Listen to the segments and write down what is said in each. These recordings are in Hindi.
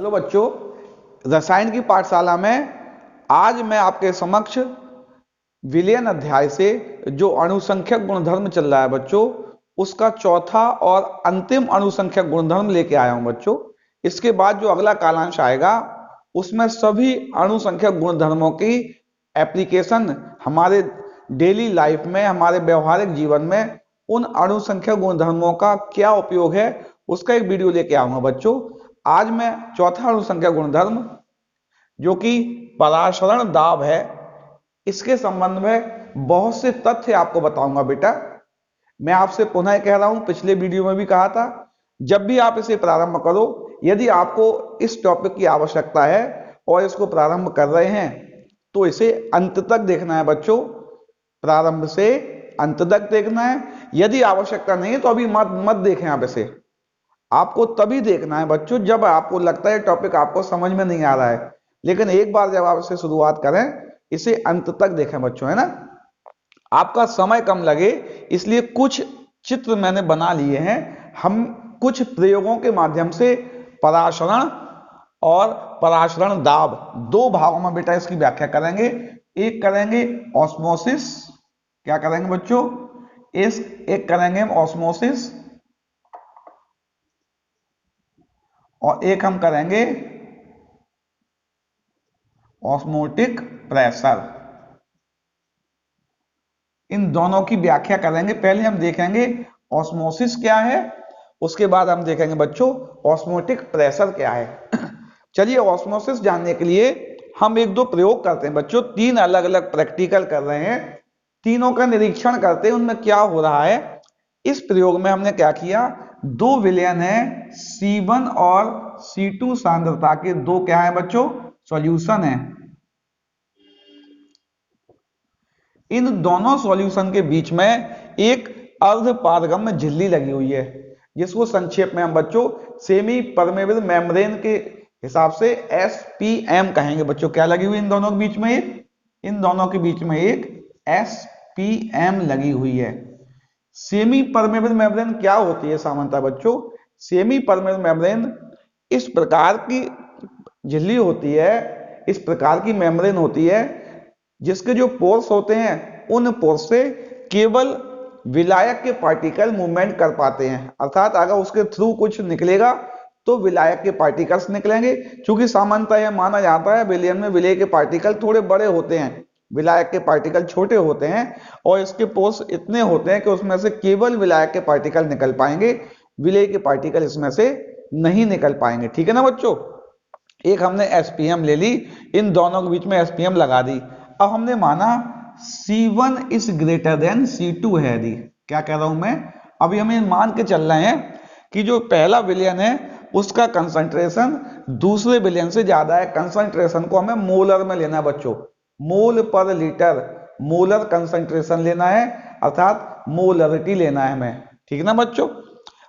हेलो बच्चों, रसायन की पाठशाला में आज मैं आपके समक्ष विलयन अध्याय से जो अणुसंख्यक गुणधर्म चल रहा है बच्चों, उसका चौथा और अंतिम अणुसंख्यक गुणधर्म लेके आया हूं बच्चों। इसके बाद जो अगला कालांश आएगा उसमें सभी अणुसंख्यक गुणधर्मों की एप्लीकेशन हमारे डेली लाइफ में, हमारे व्यवहारिक जीवन में उन अणुसंख्यक गुणधर्मों का क्या उपयोग है उसका एक वीडियो लेके आऊंगा बच्चों। आज मैं चौथा अणुसंख्यक गुणधर्म जो कि पराशरण दाब है, इसके संबंध में बहुत से तथ्य आपको बताऊंगा बेटा। मैं आपसे पुनः कह रहा हूं, पिछले वीडियो में भी कहा था, जब भी आप इसे प्रारंभ करो, यदि आपको इस टॉपिक की आवश्यकता है और इसको प्रारंभ कर रहे हैं तो इसे अंत तक देखना है बच्चों। प्रारंभ से अंत तक देखना है। यदि आवश्यकता नहीं है तो अभी मत मत देखें आप इसे। आपको तभी देखना है बच्चों जब आपको लगता है टॉपिक आपको समझ में नहीं आ रहा है, लेकिन एक बार जब आप इसे शुरुआत करें, इसे अंत तक देखें बच्चों, है ना। आपका समय कम लगे इसलिए कुछ चित्र मैंने बना लिए हैं। हम कुछ प्रयोगों के माध्यम से पराशरण और पराशरण दाब दो भागों में बेटा इसकी व्याख्या करेंगे। एक करेंगे ऑस्मोसिस, क्या करेंगे बच्चों, एक करेंगे हम ऑस्मोसिस, और एक हम करेंगे ऑस्मोटिक प्रेशर। इन दोनों की व्याख्या करेंगे। पहले हम देखेंगे ऑस्मोसिस क्या है, उसके बाद हम देखेंगे बच्चों ऑस्मोटिक प्रेशर क्या है। चलिए, ऑस्मोसिस जानने के लिए हम एक दो प्रयोग करते हैं बच्चों। तीन अलग अलग प्रैक्टिकल कर रहे हैं, तीनों का निरीक्षण करते हैं उनमें क्या हो रहा है। इस प्रयोग में हमने क्या किया, दो विलयन है C1 और C2 सांद्रता के, दो क्या है बच्चों, सॉल्यूशन है। इन दोनों सॉल्यूशन के बीच में एक अर्धपारगम्य झिल्ली लगी हुई है, जिसको संक्षेप में हम बच्चों सेमी परमेबल मेम्ब्रेन के हिसाब से SPM कहेंगे बच्चों। क्या लगी हुई इन दोनों के बीच में, इन दोनों के बीच में एक SPM लगी हुई है। सेमी परमेबल मेम्ब्रेन क्या होती है सामान्यतः बच्चों, सेमी परमेबल मेम्ब्रेन इस प्रकार की झिल्ली होती है, इस प्रकार की मेम्ब्रेन होती है जिसके जो पोर्स होते हैं उन पोर्स से केवल विलायक के पार्टिकल मूवमेंट कर पाते हैं। अर्थात अगर उसके थ्रू कुछ निकलेगा तो विलायक के पार्टिकल्स निकलेंगे। क्योंकि सामान्यतः यह माना जाता है विलयन में विलय के पार्टिकल थोड़े बड़े होते हैं, विलायक के पार्टिकल छोटे होते हैं, और इसके पोर्स इतने होते हैं कि उसमें से केवल विलायक के पार्टिकल निकल पाएंगे, विलय के पार्टिकल इसमें से नहीं निकल पाएंगे। ठीक है ना बच्चों। एक हमने SPM ले ली, इन दोनों के बीच में SPM लगा दी। अब हमने माना C1 is greater than C2 है। यदि क्या कह रहा हूं मैं, अभी हमें मान के चल रहे हैं कि जो पहला विलयन है उसका कंसंट्रेशन दूसरे विलयन से ज्यादा है। कंसंट्रेशन को हमें मोलर में लेना है बच्चों, मोल पर लीटर, मोलर कंसंट्रेशन लेना है, अर्थात मोलरिटी लेना है हमें। ठीक ना बच्चों।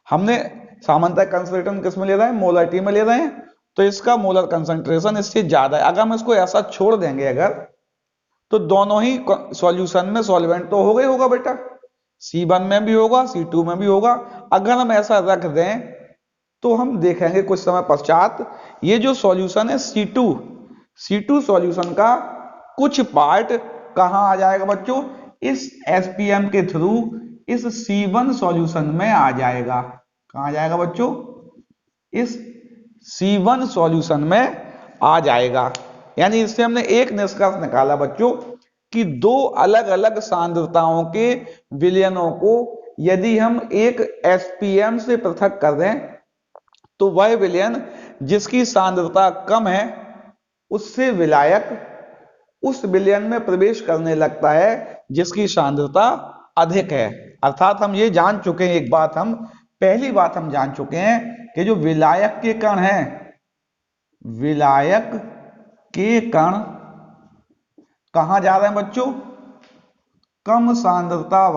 हमने सामान्यतः कंसंट्रेशन किस में ले रहे हैं, मोलरिटी में ले रहे हैं, तो इसका मोलर कंसंट्रेशन इससे ज्यादा है। अगर हम इसको ऐसा छोड़ देंगे अगर, तो दोनों ही सॉल्यूशन में सॉल्वेंट तो होगा ही होगा बेटा, C1 में भी होगा C2 में भी होगा। अगर हम ऐसा रख दें तो हम देखेंगे कुछ समय पश्चात ये जो सॉल्यूशन है C2 सॉल्यूशन का कुछ पार्ट कहां आ जाएगा बच्चों, इस SPM के थ्रू इस C1 सॉल्यूशन में आ जाएगा। कहां आ जाएगा बच्चों, इस C1 सॉल्यूशन में आ जाएगा। यानी इससे हमने एक निष्कर्ष निकाला बच्चों कि दो अलग अलग सांद्रताओं के विलयनों को यदि हम एक SPM से पृथक कर दें तो वह विलयन जिसकी सांद्रता कम है उससे विलायक उस विलयन में प्रवेश करने लगता है जिसकी सांद्रता अधिक है। अर्थात हम ये जान चुके हैं, एक बात हम पहली बात हम जान चुके हैं कि जो विलायक के कण हैं, विलायक के कण कहां जा रहे हैं बच्चों, कम सांद्रता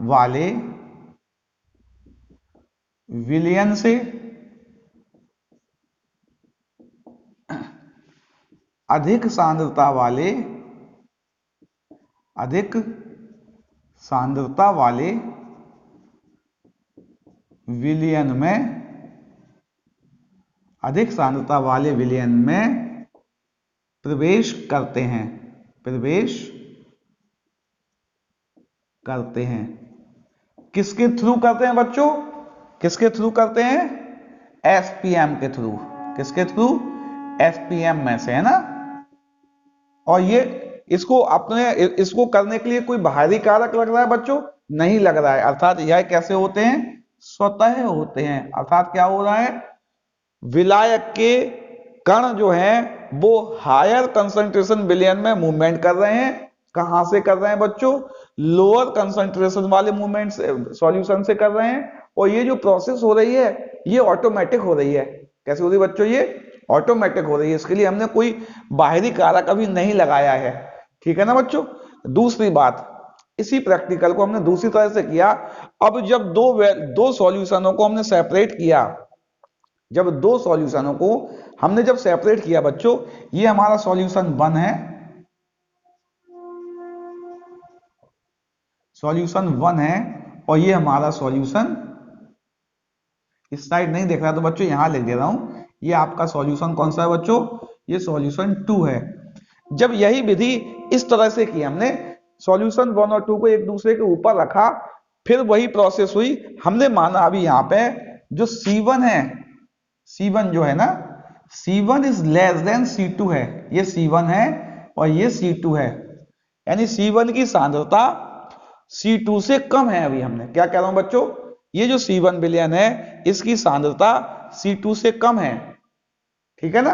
वाले विलयन से अधिक सांद्रता वाले विलयन में, अधिक सांद्रता वाले विलयन में प्रवेश करते हैं, प्रवेश करते हैं। किसके थ्रू करते हैं बच्चों? किसके थ्रू करते हैं? एसपीएम के थ्रू। किसके थ्रू? एसपीएम में से, है ना। और ये इसको करने के लिए कोई बाहरी कारक लग रहा है बच्चों? नहीं लग रहा है। अर्थात यह कैसे होते हैं? स्वतः होते हैं। अर्थात क्या हो रहा है? विलायक के कण जो हैं वो हायर कंसंट्रेशन विलयन में मूवमेंट कर रहे हैं। कहां से कर रहे हैं बच्चों? लोअर कंसंट्रेशन वाले मूवमेंट सॉल्यूशन से कर रहे हैं। और ये जो प्रोसेस हो रही है ये ऑटोमेटिक हो रही है। कैसे हो रही है बच्चों? ये ऑटोमेटिक हो रही है। इसके लिए हमने कोई बाहरी कारक अभी नहीं लगाया है। ठीक है ना बच्चों। दूसरी बात, इसी प्रैक्टिकल को हमने दूसरी तरह से किया। अब जब दो सॉल्यूशनों को हमने सेपरेट किया, जब दो सॉल्यूशनों को हमने जब सेपरेट किया बच्चों, ये हमारा सॉल्यूशन 1 है, सॉल्यूशन 1 है, और ये हमारा सॉल्यूशन, इस साइड नहीं देख रहा तो बच्चों यहां लिख दे रहा हूं, ये आपका सॉल्यूशन कौन सा है बच्चों? ये सॉल्यूशन 2 है। जब यही विधि इस तरह से की हमने, सॉल्यूशन 1 और 2 को एक दूसरे के ऊपर रखा, फिर वही प्रोसेस हुई। हमने माना अभी यहां पे जो C1 है, C1 जो है ना, C1 is less than C2 है। ये C1 है और ये C2 है, यानी C1 की सांद्रता C2 से कम है। अभी हमने क्या कह रहा हूं बच्चों? ये जो C1 विलयन है इसकी सांद्रता C2 से कम है। ठीक है ना।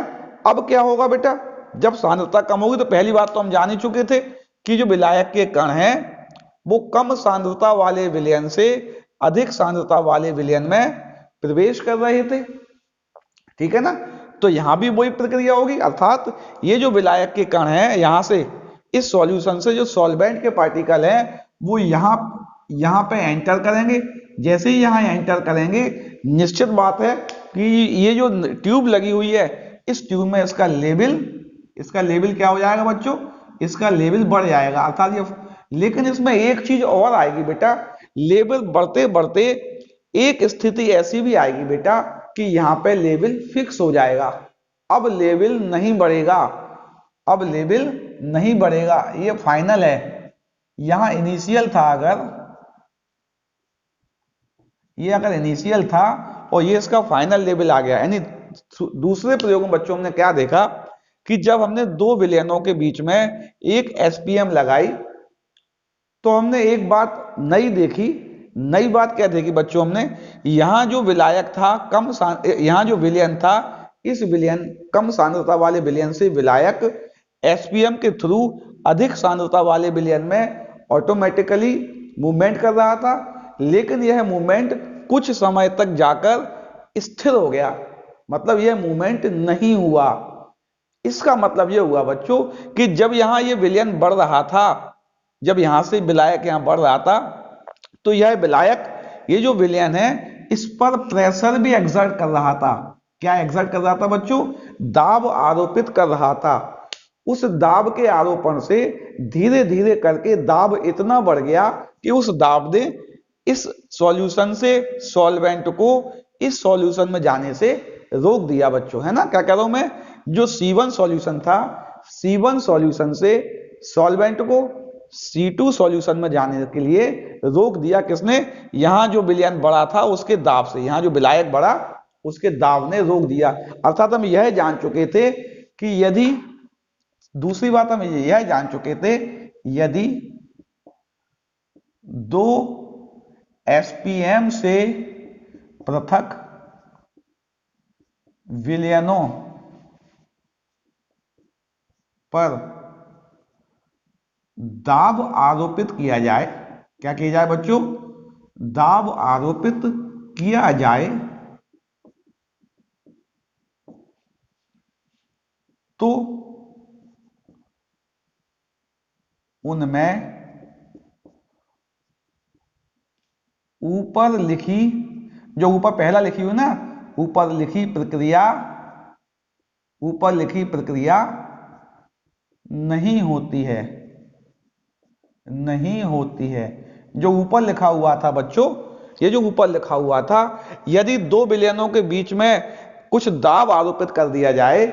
अब क्या होगा बेटा? जब सांद्रता कम होगी तो पहली बात तो हम जान ही चुके थे कि जो विलायक के कण हैं वो कम सांद्रता वाले विलयन से अधिक सांद्रता वाले विलयन में प्रवेश कर रहे थे। ठीक है ना। तो यहां भी वही प्रक्रिया होगी। अर्थात ये जो विलायक के कण हैं यहां से, इस सॉल्यूशन से जो सॉल्वेंट के पार्टिकल हैं वो यहां पे एंटर करेंगे। जैसे ही यहां एंटर करेंगे, निश्चित बात है कि ये जो ट्यूब लगी हुई है इस ट्यूब में इसका लेवल क्या हो जाएगा बच्चों? इसका लेवल बढ़ जाएगा। अर्थात ये, लेकिन इसमें एक चीज और आएगी बेटा, लेवल बढ़ते बढ़ते एक स्थिति ऐसी भी आएगी बेटा कि यहां पे लेवल फिक्स हो जाएगा। अब लेवल नहीं बढ़ेगा, अब लेवल नहीं बढ़ेगा, ये फाइनल है। यहां इनिशियल था, अगर इनिशियल था और ये इसका फाइनल लेवल आ गया। यानी दूसरे प्रयोग में बच्चों हमने क्या देखा कि जब हमने दो विलयनों के बीच में एक एसपीएम लगाई तो हमने एक बात नई देखी। नई बात क्या देखी बच्चों? हमने यहां जो विलायक था यहां जो विलयन था, इस विलयन कम सांद्रता वाले विलयन से विलायक एसपीएम के थ्रू अधिक सांद्रता वाले विलयन में ऑटोमेटिकली मूवमेंट कर रहा था। लेकिन यह मूवमेंट कुछ समय तक जाकर स्थिर हो गया, मतलब यह मूवमेंट नहीं हुआ। इसका मतलब यह हुआ बच्चों कि जब यहां यह विलयन बढ़ रहा था, जब यहां से विलायक यहां बढ़ रहा था, तो यह विलायक, ये जो विलयन है इस पर प्रेशर भी एक्सर्ट कर रहा था। क्या एक्सर्ट कर रहा था बच्चों? दाब आरोपित कर रहा था। उस दाब के आरोपण से धीरे धीरे करके दाब इतना बढ़ गया कि उस दाब ने इस सॉल्यूशन से सॉल्वेंट को इस सॉल्यूशन में जाने से रोक दिया बच्चों, है ना। क्या कह रहा हूं मैं? जो C1 सॉल्यूशन था, C1 सॉल्यूशन से सॉल्वेंट को C2 सॉल्यूशन में जाने के लिए रोक दिया। किसने? यहां जो विलयन बढ़ा था उसके दाब से, यहां जो विलायक बढ़ा उसके दाब ने रोक दिया। अर्थात हम यह जान चुके थे कि यदि, दूसरी बात हम यह जान चुके थे, यदि दो एसपीएम से पृथक विलयनों पर दाब आरोपित किया जाए, क्या किया जाए बच्चों? दाब आरोपित किया जाए तो उनमें ऊपर लिखी, जो ऊपर पहला लिखी हुई ना, ऊपर लिखी प्रक्रिया नहीं होती है, नहीं होती है। जो ऊपर लिखा हुआ था बच्चों, ये जो ऊपर लिखा हुआ था, यदि दो विलयनों के बीच में कुछ दाब आरोपित कर दिया जाए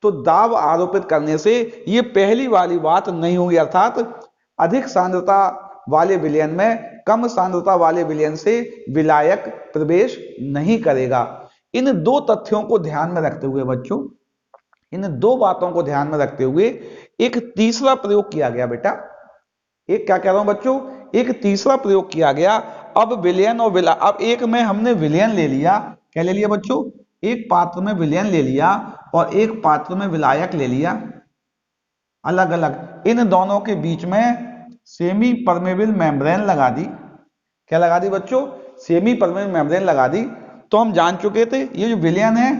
तो दाब आरोपित करने से ये पहली वाली बात नहीं होगी, अर्थात अधिक सांद्रता वाले विलयन में कम सांद्रता वाले विलयन से विलायक प्रवेश नहीं करेगा। इन दो तथ्यों को ध्यान में रखते हुए बच्चों, इन दो बातों को ध्यान में रखते हुए एक तीसरा प्रयोग किया गया बेटा। एक क्या कह रहा हूं बच्चों, एक तीसरा प्रयोग किया गया। अब विलयन और अब एक में हमने विलयन ले लिया, क्या ले लिया बच्चों, एक पात्र में विलयन ले लिया और एक पात्र में विलायक ले लिया अलग अलग। इन दोनों के बीच में सेमी परमेबल मेम्ब्रेन लगा दी। क्या लगा दी बच्चों, सेमी परमेबल मेम्ब्रेन लगा दी। तो हम जान चुके थे ये जो विलयन है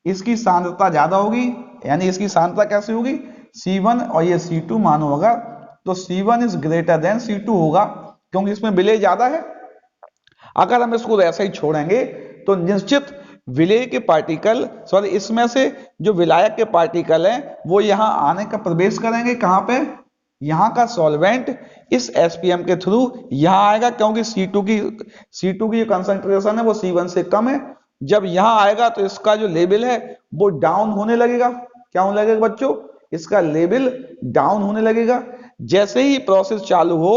इसकी सांद्रता ज्यादा होगी, यानी इसकी सांद्रता कैसे होगी, C1 और ये C2 मानो होगा, तो C1 is greater than C2 होगा, क्योंकि इसमें विलय ज्यादा है। अगर हम इसको ऐसा ही छोड़ेंगे तो निश्चित विलय के पार्टिकल, सॉरी इसमें से जो विलायक के पार्टिकल हैं वो यहां आने का प्रवेश करेंगे, कहां पे, यहां का सॉल्वेंट इस एसपीएम के थ्रू यहां आएगा, क्योंकि C2 की कंसंट्रेशन है वो C1 से कम है। जब यहां आएगा तो इसका जो लेवल है वो डाउन होने लगेगा। क्या होने लगेगा बच्चों, इसका लेवल डाउन होने लगेगा। जैसे ही प्रोसेस चालू हो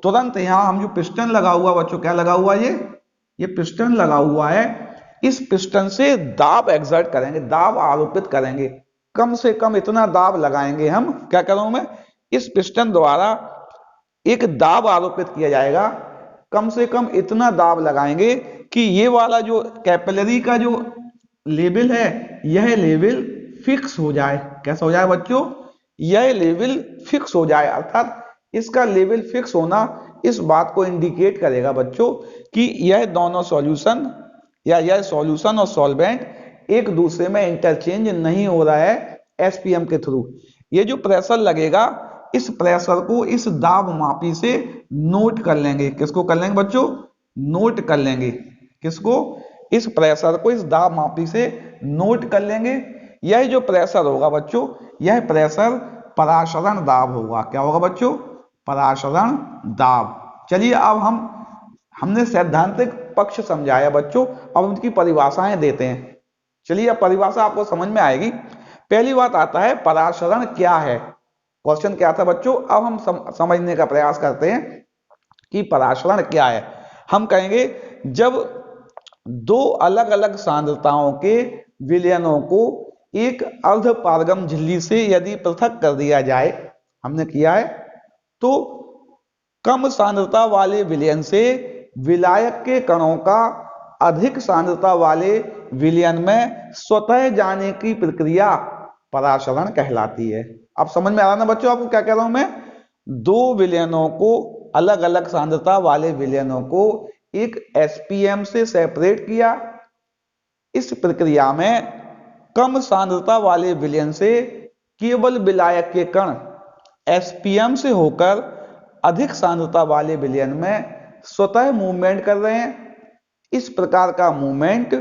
तुरंत यहां हम जो पिस्टन लगा हुआ बच्चों, क्या लगा हुआ, ये पिस्टन लगा हुआ है, इस पिस्टन से दाब एक्सर्ट करेंगे, दाब आरोपित करेंगे। कम से कम इतना दाब लगाएंगे हम, क्या कर रहा हूं मैं, इस पिस्टन द्वारा एक दाब आरोपित किया जाएगा। कम से कम इतना दाब लगाएंगे कि ये वाला जो कैपिलरी का जो लेवल है यह लेवल फिक्स हो जाए। कैसा हो जाए बच्चों, यह लेवल फिक्स हो जाए, अर्थात इसका लेवल फिक्स होना इस बात को इंडिकेट करेगा बच्चों कि यह दोनों सॉल्यूशन या यह सॉल्यूशन और सॉल्वेंट एक दूसरे में इंटरचेंज नहीं हो रहा है एसपीएम के थ्रू। ये जो प्रेशर लगेगा इस प्रेशर को इस दाब मापी से नोट कर लेंगे। किसको कर लेंगे बच्चों, नोट कर लेंगे। किसको, इस प्रेशर को इस दाब मापी से नोट कर लेंगे। यह जो प्रेशर होगा बच्चों, यह प्रेशर परासरण दाब होगा। क्या होगा बच्चों, परासरण दाब। चलिए अब हमने सैद्धांतिक पक्ष समझाया बच्चों, अब उनकी परिभाषाएं देते हैं। चलिए अब परिभाषा आपको समझ में आएगी। पहली बात आता है परासरण क्या है। क्वेश्चन क्या था बच्चों, अब हम समझने का प्रयास करते हैं कि परासरण क्या है। हम कहेंगे जब दो अलग अलग सांद्रताओं के विलयनों को एक अर्ध पारगम झिल्ली से यदि पृथक कर दिया जाए, हमने किया है, तो कम सांद्रता वाले विलयन से विलायक के कणों का अधिक सांद्रता वाले विलयन में स्वतः जाने की प्रक्रिया परासरण कहलाती है। अब समझ में आ रहा ना बच्चों आपको क्या कह रहा हूं मैं, दो विलयनों को, अलग अलग सांद्रता वाले विलयनों को एक एसपीएम से सेपरेट किया। इस प्रक्रिया में कम सांद्रता वाले विलयन से केवल विलायक के कण एसपीएम से होकर अधिक सांद्रता वाले विलयन में स्वतः मूवमेंट कर रहे हैं। इस प्रकार का मूवमेंट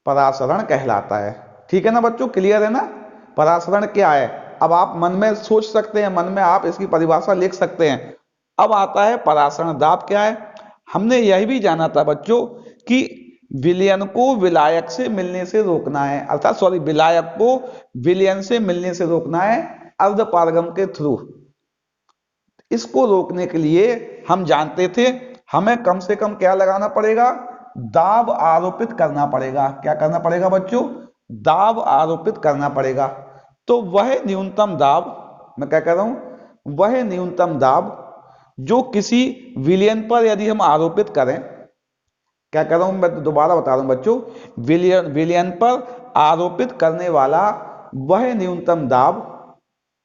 परासरण कहलाता है। ठीक है ना बच्चों, क्लियर है ना, परासरण क्या है। अब आप मन में सोच सकते हैं, मन में आप इसकी परिभाषा लिख सकते हैं। अब आता है परासरण दाब क्या है। हमने यह भी जाना था बच्चों कि विलयन को विलायक से मिलने से रोकना है, अर्थात सॉरी विलायक को विलयन से मिलने से रोकना है अर्धपारगम के थ्रू। इसको रोकने के लिए हम जानते थे हमें कम से कम क्या लगाना पड़ेगा, दाब आरोपित करना पड़ेगा। क्या करना पड़ेगा बच्चों, दाब आरोपित करना पड़ेगा। तो वह न्यूनतम दाब, मैं क्या कह रहा हूं, वह न्यूनतम दाब जो किसी विलयन पर यदि हम आरोपित करें, क्या कह रहा हूं मैं दोबारा बता रहा हूं बच्चों, विलयन पर आरोपित करने वाला वह न्यूनतम दाब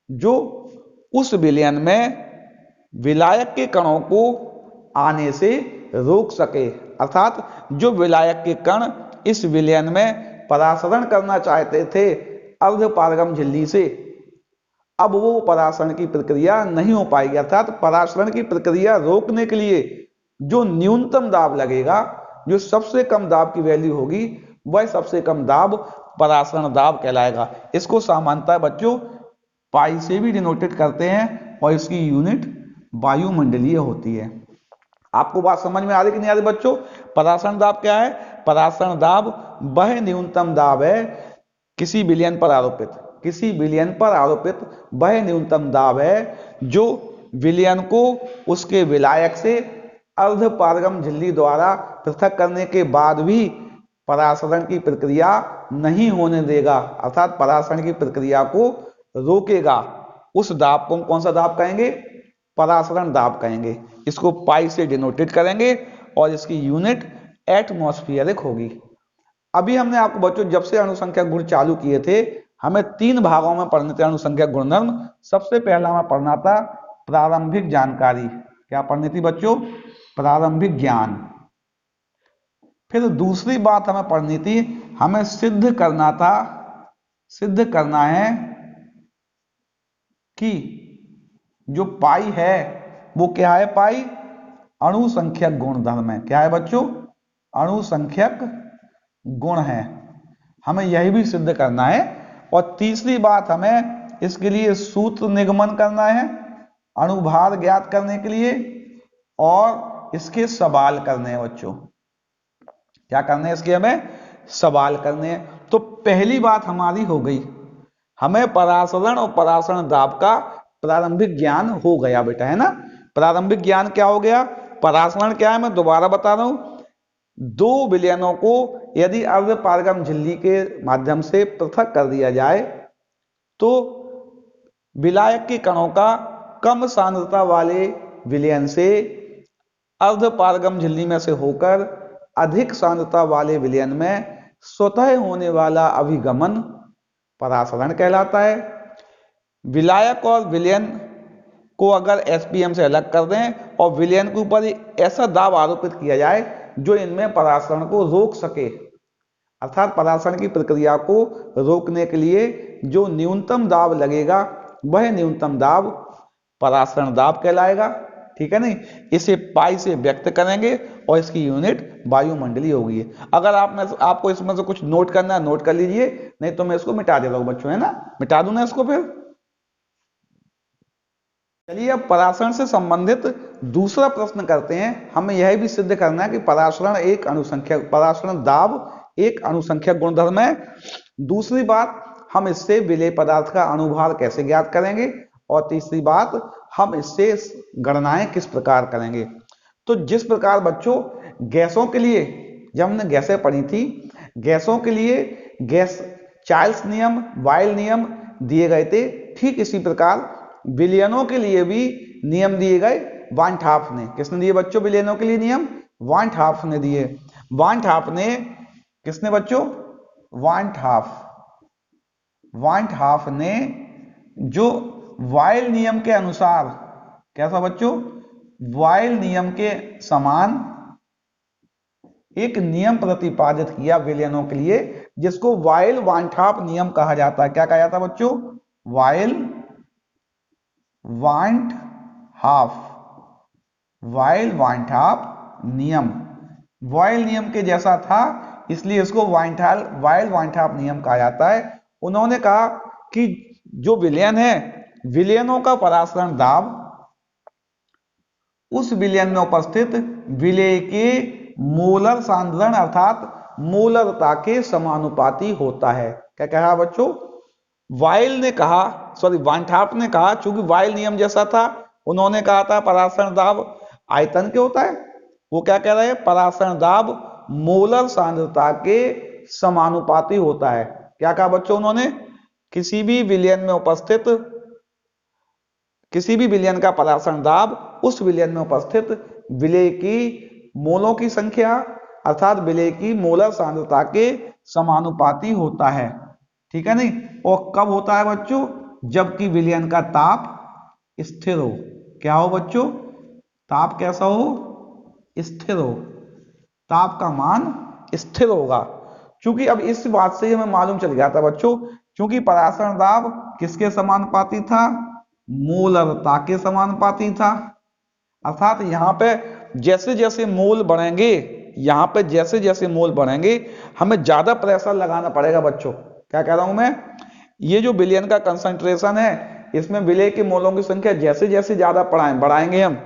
जो उस विलयन में विलायक के कणों को आने से रोक सके, अर्थात जो विलायक के कण इस विलयन में परासरण करना चाहते थे अर्धपारगम झिल्ली से, अब वो परासरण की प्रक्रिया नहीं हो पाएगी। अर्थात परासरण की प्रक्रिया रोकने के लिए जो न्यूनतम दाब लगेगा, जो सबसे कम दाब की वैल्यू होगी, वह सबसे कम दाब परासरण दाब कहलाएगा। इसको सामान्यतः बच्चों पाई से भी डिनोटेड करते हैं और इसकी यूनिट वायुमंडलीय होती है। आपको बात समझ में आ रही कि नहीं आ रही बच्चों? परासरण दाब क्या है? परासरण दाब वह न्यूनतम दाब है किसी विलयन पर आरोपित, किसी विलयन पर आरोपित वह न्यूनतम दाब है जो विलयन को उसके विलायक से अर्ध पारगम झिल्ली द्वारा पृथक करने के बाद भी परासरण की प्रक्रिया नहीं होने देगा, अर्थात परासरण की प्रक्रिया को रोकेगा। उस दाब को कौन सा दाब कहेंगे? परासरण दाब कहेंगे। इसको पाई से डिनोटेड करेंगे और इसकी यूनिट एटमॉस्फेरिक होगी। अभी हमने आपको बच्चों जब से अणुसंख्या गुण चालू किए थे, हमें 3 भागों में पढ़ने थे अणुसंख्या गुणधर्म। सबसे पहला हमें पढ़ना था प्रारंभिक जानकारी। क्या पढ़नी थी बच्चों? प्रारंभिक ज्ञान। फिर दूसरी बात हमें पढ़नी थी, हमें सिद्ध करना था, सिद्ध करना है कि जो पाई है वो क्या है? पाई अणुसंख्यक गुणधर्म है। क्या है बच्चों? अणुसंख्यक गुण है। हमें यही भी सिद्ध करना है। और तीसरी बात, हमें इसके लिए सूत्र निगमन करना है अणुभार ज्ञात करने के लिए, और इसके सवाल करने हैं बच्चों। क्या करने हैं इसके? हमें सवाल करने हैं। तो पहली बात हमारी हो गई, हमें परासरण और परासरण दाब का प्रारंभिक ज्ञान हो गया बेटा, है ना? प्रारंभिक ज्ञान क्या हो गया? परासरण क्या है मैं दोबारा बता रहा हूं, दो विलयनों को यदि अर्ध पारगम झिल्ली के माध्यम से पृथक कर दिया जाए तो विलायक के कणों का कम सांद्रता वाले विलयन से अर्ध पारगम झिल्ली में से होकर अधिक सांद्रता वाले विलयन में स्वतः होने वाला अभिगमन परासरण कहलाता है। विलायक और विलयन को अगर एसपीएम से अलग कर दें और विलयन के ऊपर ऐसा दाब आरोपित किया जाए जो इनमें परासरण को रोक सके, अर्थात परासरण की प्रक्रिया को रोकने के लिए जो न्यूनतम दाब लगेगा वह न्यूनतम दाब परासरण दाब कहलाएगा। ठीक है नहीं? इसे पाई से व्यक्त करेंगे और इसकी यूनिट वायुमंडलीय होगी। अगर आपको इसमें से कुछ नोट करना है नोट कर लीजिए, नहीं तो मैं इसको मिटा देता हूं बच्चों, है ना? मिटा दूं ना इसको फिर। चलिए अब परासरण से संबंधित दूसरा प्रश्न करते हैं। हमें यह भी सिद्ध करना है कि परासरण दाब एक अणुसंख्यक गुणधर्म है। दूसरी बात, हम इससे विलेय पदार्थ का अणुभार कैसे ज्ञात करेंगे, और तीसरी बात, हम इससे गणनाएं किस प्रकार करेंगे। तो जिस प्रकार बच्चों गैसों के लिए, जब हमने गैसें पढ़ी थी, गैसों के लिए गैस चार्ल्स नियम, वाइल नियम दिए गए थे, ठीक इसी प्रकार विलयनों के लिए भी नियम दिए गए वान ट हाफ ने। किसने दिए बच्चों विलयनों के लिए नियम? वान ट हाफ ने दिए। वान ट हाफ ने, किसने बच्चों? वान ट हाफ। वान ट हाफ ने जो वाइल नियम के अनुसार, कैसा बच्चों? वाइल नियम के समान एक नियम प्रतिपादित किया विलयनों के लिए, जिसको वाइल वान ट हाफ नियम कहा जाता है। क्या कहा जाता है बच्चों? वाइल वान ट हाफ, वाइल वान ट हाफ नियम। वाइल नियम के जैसा था इसलिए इसको वाइल वान ट हाफ नियम कहा जाता है। उन्होंने कहा कि जो विलयन है, विलयनों का परासरण दाब उस विलयन में उपस्थित विलेय के मोलर सांद्रण अर्थात मोलरता के समानुपाती होता है। क्या कहा बच्चों? वाइल ने कहा, सॉरी वान ट हाफ ने कहा, चूंकि वाइल नियम जैसा था, उन्होंने कहा था परासरण दाब आयतन के होता है। वो क्या कह रहे हैं? परासरण दाब मोलर सांद्रता के समानुपाती होता है। क्या कहा बच्चों उन्होंने? किसी भी विलयन में उपस्थित, किसी भी विलयन का परासरण दाब उस विलयन में उपस्थित विलेय की मोलों की संख्या अर्थात विलेय की मोलर सांद्रता के समानुपाती होता है। ठीक है नहीं? और कब होता है बच्चों? जबकि विलयन का ताप स्थिर हो। क्या हो बच्चों? ताप कैसा हो? स्थिर हो। ताप का मान स्थिर होगा। क्योंकि अब इस बात से हमें मालूम चल गया था बच्चों, क्योंकि परासरण दाब किसके समानुपाती था? मोलरता के समानुपाती था। अर्थात यहां पे जैसे जैसे मोल बढ़ेंगे, यहां पे जैसे जैसे मोल बढ़ेंगे हमें ज्यादा प्रेशर लगाना पड़ेगा बच्चों। क्या कह रहा हूं मैं? ये जो विलयन का कंसंट्रेशन है, इसमें विलेय के मोलों की संख्या जैसे जैसे ज्यादा बढ़ाएंगे हम,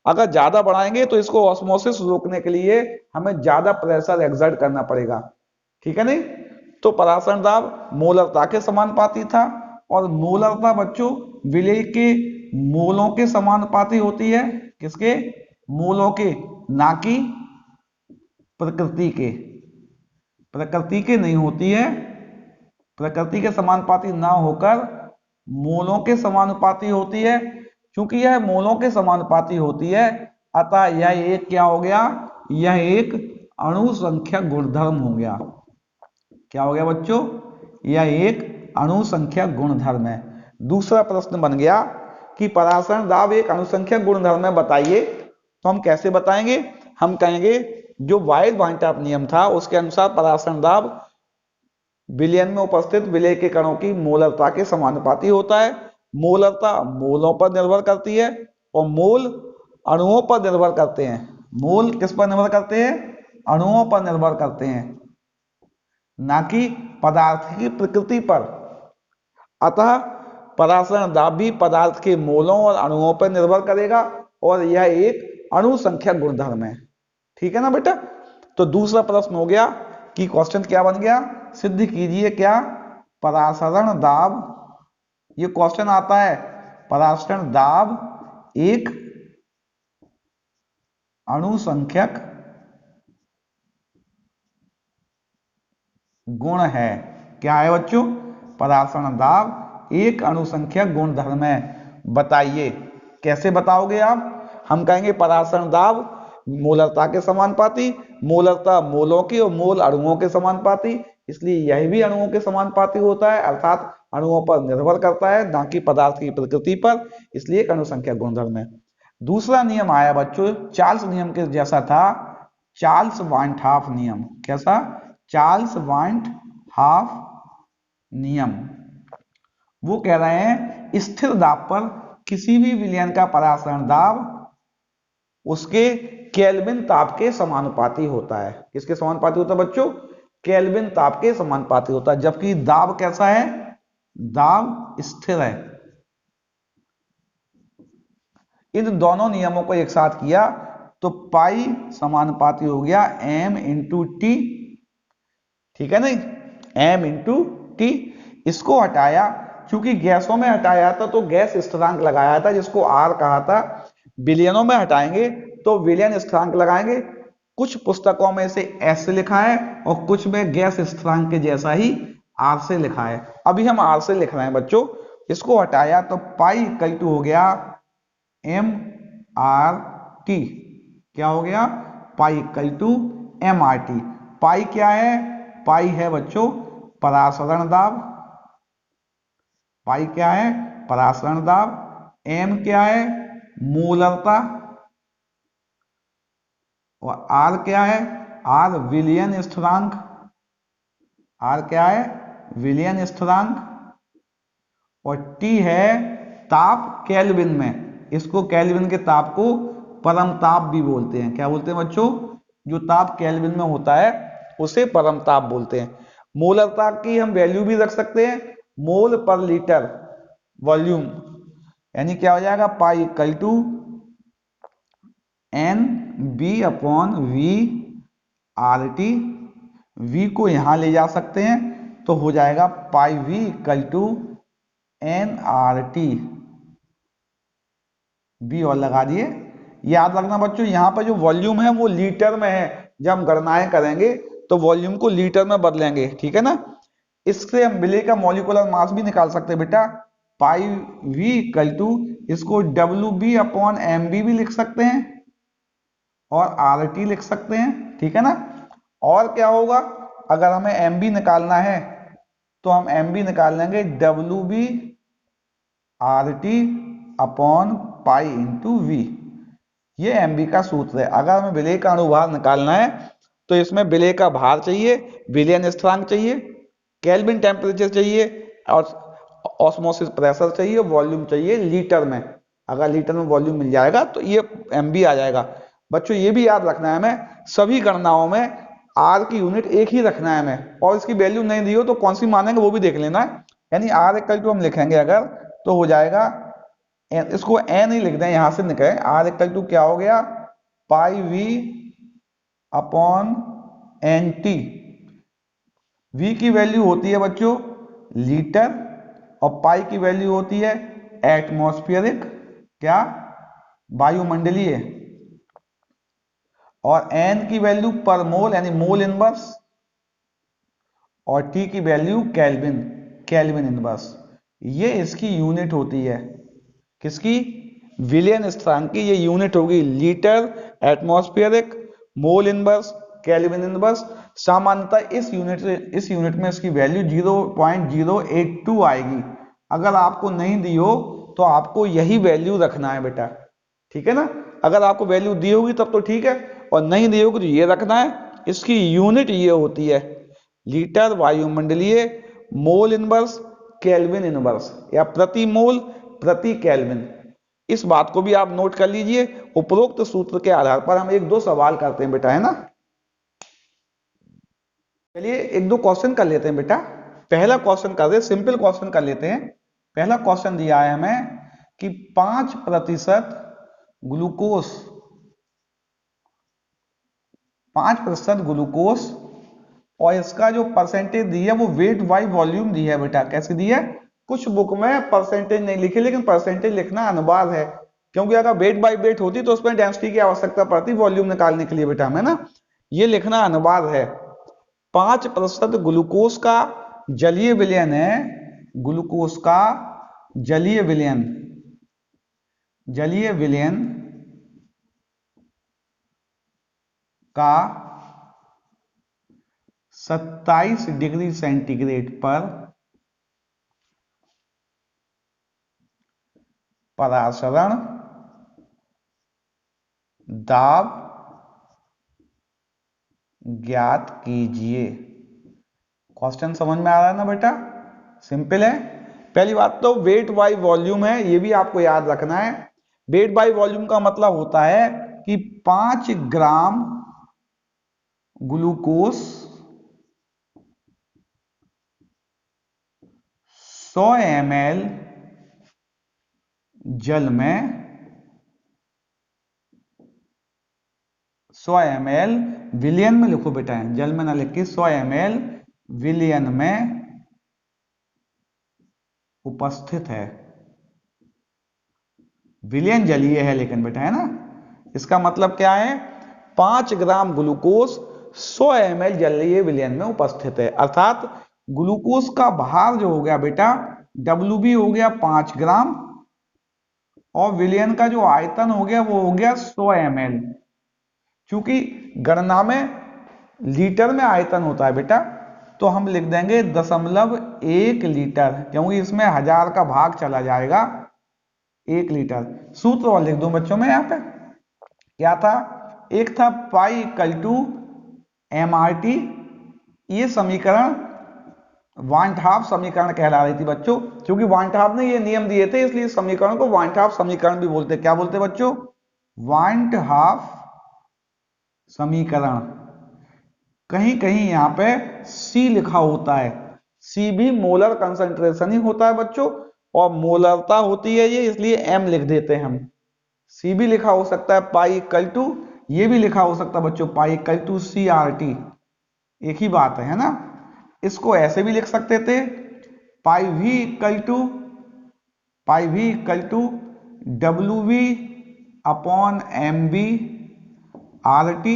अगर ज्यादा बढ़ाएंगे तो इसको ऑस्मोसिस रोकने के लिए हमें ज्यादा प्रेशर एक्सर्ट करना पड़ेगा, ठीक है नहीं। तो परासरण दाब मोलरता के समानुपाती था, और मोलरता बच्चों विलेय के मोलों के समानुपाती होती है। किसके? मोलों के, ना कि प्रकृति के। प्रकृति के नहीं होती है, प्रकृति के समानुपाती ना होकर मोलों के समानुपाती होती है। क्योंकि यह मोलों के समानुपाती होती है, अतः यह एक क्या हो गया? यह एक अणु संख्या गुणधर्म हो गया। क्या हो गया बच्चों? यह एक अणु संख्या गुणधर्म है। दूसरा प्रश्न बन गया कि परासरण दाब एक अणु संख्या गुणधर्म है, बताइए। तो हम कैसे बताएंगे? हम कहेंगे जो वाइड-बायनट्राप नियम था उसके अनुसार परासरण दाब विलयन में उपस्थित विलेय के कणों की मोलरता के समानुपाती होता है। मोलरता मोलों पर निर्भर करती है, और मोल अणुओं पर निर्भर करते हैं। मोल किस पर निर्भर करते हैं? अणुओं पर निर्भर करते हैं, ना कि पदार्थ की प्रकृति पर। अतः परासरण दाब भी पदार्थ के मोलों और अणुओं पर निर्भर करेगा, और यह एक अणु संख्या गुणधर्म है, ठीक है ना बेटा। तो दूसरा प्रश्न हो गया कि क्वेश्चन क्या बन गया? सिद्ध कीजिए क्या परासरण दाब, ये क्वेश्चन आता है, परासरण दाब एक अणु संख्यक गुण है। क्या है बच्चों? परासरण दाब एक अणु संख्यक गुणधर्म है, बताइए। कैसे बताओगे आप? हम कहेंगे परासरण दाब मोलरता के समानुपाती, मोलरता मोलों की और मोल अणुओं के समानुपाती, इसलिए यह भी अणुओं के समानुपाती होता है, अर्थात अणुओं पर निर्भर करता है, ना कि पदार्थ की प्रकृति पर, इसलिए एक अणु संख्या गुणधर्म है। दूसरा नियम आया बच्चों, चार्ल्स नियम के जैसा था, चार्ल्स वाइनहाफ नियम। कैसा? चार्ल्स वाइनहाफ नियम। वो कह रहे हैं स्थिर दाब पर किसी भी विलयन का परासरण दाब उसके केल्विन ताप के समानुपाती होता है। किसके समानुपाती होता है बच्चों? केल्विन ताप के समानुपाती होता है। जबकि दाब कैसा है? दाब स्थिर है। इन दोनों नियमों को एक साथ किया तो पाई समानुपाती हो गया m इंटू टी, ठीक है नहीं, m इंटू टी। इसको हटाया, क्योंकि गैसों में हटाया था तो गैस स्थिरांक लगाया था जिसको R कहा था। विलयनों में हटाएंगे तो विलयन स्थिरांक लगाएंगे। कुछ पुस्तकों में इसे S से लिखा है और कुछ में गैस स्थिरांक के जैसा ही R से लिखा है। अभी हम R से लिख रहे हैं बच्चों। इसको हटाया तो पाई इक्वल टू हो गया एम आर टी। क्या हो गया? Pi equal to m are t. Pi क्या है? पाई है बच्चों परासरण दाब। पाई क्या है? परासरण दाब। एम क्या है? मोलरता। और आर क्या है? आर विलयन स्थिरांक। आर क्या है? विलयन स्थिरांक। और टी है ताप केल्विन में। इसको केल्विन के ताप को परम ताप भी बोलते हैं। क्या बोलते हैं बच्चों? जो ताप केल्विन में होता है उसे परम ताप बोलते हैं। मोलरता की हम वैल्यू भी रख सकते हैं, मोल पर लीटर वॉल्यूम, यानी क्या हो जाएगा? Pi equal to n b upon v r t. V को यहां ले जा सकते हैं तो हो जाएगा pi we equal to n r t. B और लगा दिए। याद रखना बच्चों, यहां पर जो वॉल्यूम है वो लीटर में है। जब हम गणनाएं करेंगे तो वॉल्यूम को लीटर में बदलेंगे, ठीक है ना। इससे हम विलेय का मॉलिक्यूलर मास भी निकाल सकते हैं बेटा। पाई वी इक्वल टू, इसको W B upon M B भी लिख सकते हैं और आर टी लिख सकते हैं, ठीक है ना। और क्या होगा? अगर हमें एम बी निकालना है तो हम एम बी निकाल लेंगे W B R T upon pi into V. ये एम बी का सूत्र है। अगर हमें विलेय का अणुभार निकालना है तो इसमें विलेय का भार चाहिए, विलयन स्थिरांक चाहिए, केल्विन टेम्परेचर चाहिए और ऑस्मोसिस प्रेशर चाहिए, वॉल्यूम चाहिए लीटर में। अगर लीटर में वॉल्यूम मिल जाएगा तो ये एम बी आ जाएगा। बच्चों ये भी याद रखना है हमें, सभी गणनाओं में आर की यूनिट एक ही रखना है हमें, और इसकी वैल्यू नहीं दी हो तो कौन सी मानेंगे वो भी देख लेना है। यानी आर इक्वल टू हम लिखेंगे अगर तो हो जाएगा इसको एन ही लिख दें, यहां से निकले। आर इक्वल टू क्या हो गया, pi v upon n t. V की वैल्यू होती है बच्चों लीटर और पाई की वैल्यू होती है एटमॉस्फेरिक, क्या, वायुमंडलीय, और एन की वैल्यू पर मोल यानी मोल इनवर्स, और टी की वैल्यू केल्विन, केल्विन इनवर्स। ये इसकी यूनिट होती है, किसकी, विलियन स्थिरांक की ये यूनिट होगी litre, atmospheric, mole inverse, kelvin inverse. सामान्यतः इस यूनिट में इसकी वैल्यू 0.082 आएगी। अगर आपको नहीं दी हो तो आपको यही वैल्यू रखना है बेटा, ठीक है ना। अगर आपको वैल्यू दी होगी तब तो ठीक है, और नहीं दी होगी तो ये रखना है। इसकी यूनिट ये होती है लीटर वायुमंडलीय, मोल इनवर्स, केल्विन इनवर्स, या प्रति मोल प्रति केल्विन। इस बात को भी आप नोट कर लीजिए। उपरोक्त सूत्र के आधार पर हम एक दो सवाल करते हैं बेटा, है ना। चलिए एक दो क्वेश्चन कर लेते हैं बेटा। पहला क्वेश्चन कर दे, सिंपल क्वेश्चन कर लेते हैं। पहला क्वेश्चन दिया है हमें कि 5% ग्लूकोज, 5% ग्लूकोज, और इसका जो परसेंटेज दी है वो वेट बाई वॉल्यूम दी है बेटा। कैसे दी है, कुछ बुक में परसेंटेज नहीं लिखी, लेकिन परसेंटेज लिखना अनिवार्य है, क्योंकि अगर वेट बाई वेट होती तो उसमें डेंसिटी की आवश्यकता पड़ती वॉल्यूम निकालने के लिए बेटा, हमें ना ये लिखना अनिवार्य है। 5% ग्लूकोज का जलीय विलयन है, ग्लूकोज का जलीय विलयन, जलीय विलयन का 27 डिग्री सेंटीग्रेड पर परासरण दाब ज्ञात कीजिए। क्वेश्चन समझ में आ रहा है ना बेटा, सिंपल है। पहली बात तो वेट बाई वॉल्यूम है, ये भी आपको याद रखना है। वेट बाई वॉल्यूम का मतलब होता है कि 5 ग्राम ग्लूकोज 100 ml जल में, 100 ml विलियन में लिखो बेटा, जल में ना लिख के 100 ml विलियन में उपस्थित है। विलियन जलीय है लेकिन बेटा, है ना। इसका मतलब क्या है, 5 ग्राम ग्लूकोज 100 ml जलीय विलयन में उपस्थित है, अर्थात ग्लूकोज का भार जो हो गया बेटा WB हो गया 5 ग्राम, और विलयन का जो आयतन हो गया वो हो गया 100 ml। चूंकि गणना में लीटर में आयतन होता है बेटा, तो हम लिख देंगे 0.1 लीटर, क्योंकि इसमें 1000 का भाग चला जाएगा, 1 लीटर। सूत्र और लिख दो बच्चों में यहाँ पे, क्या था, एक था पाई इक्वल टू MRT, ये समीकरण वांट हाफ समीकरण कहला रही थी बच्चों, क्योंकि वांट हाफ ने ये नियम दिए थे, इसलिए समीकरण को वांट हाफ समीकरण भी बोलते। क्या बोलते बच्चों, वांट हाफ समीकरण। कहीं कहीं यहाँ पे C लिखा होता है, C भी मोलर कंसंट्रेशन ही होता है बच्चों, और मोलरता होती है ये, इसलिए M लिख देते हैं हम। C भी लिखा हो सकता है पाई इक्वल टू, ये भी लिखा हो सकता है बच्चों पाई इक्वल टू CRT, एक ही बात है ना। इसको ऐसे भी लिख सकते थे, pi V equal to, pi V equal to WV upon MV RT,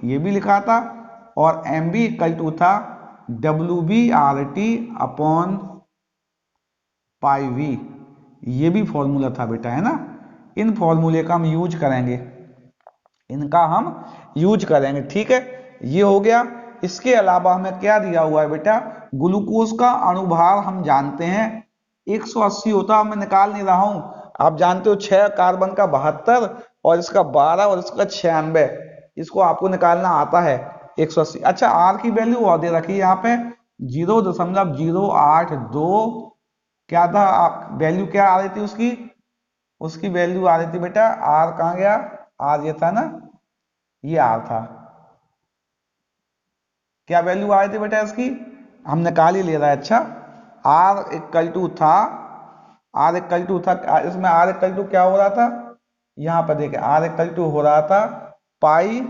ये भी लिखा था, और MV इक्वल टू था WB RT upon pi V, ये भी फॉर्मूला था बेटा, है ना। इन फॉर्मूले का हम यूज करेंगे, इनका हम यूज करेंगे, ठीक है। ये हो गया। इसके अलावा हमें क्या दिया हुआ है बेटा, ग्लूकोज का अणुभार हम जानते हैं 180 होता है, मैं निकाल नहीं रहा हूं, आप जानते हो 6 कार्बन का 72 और इसका 12 और इसका 96, इसको आपको निकालना आता है 180। अच्छा आर की वैल्यू और दे रखी है यहाँ पे 0.082, क्या था वैल्यू, क्या आ रही थी उसकी, उसकी वैल्यू आ रही थी बेटा, आर कहाँ गया, आर ये था ना, ये आर था, क्या वैल्यू आ रही थी बेटा इसकी, हम निकाल ही ले रहा है। अच्छा आर इक्वल टू था आर इक्वल टू था, इसमें आर इक्वल टू क्या हो रहा था, यहां पर देखें आर इक्वल टू हो रहा था pi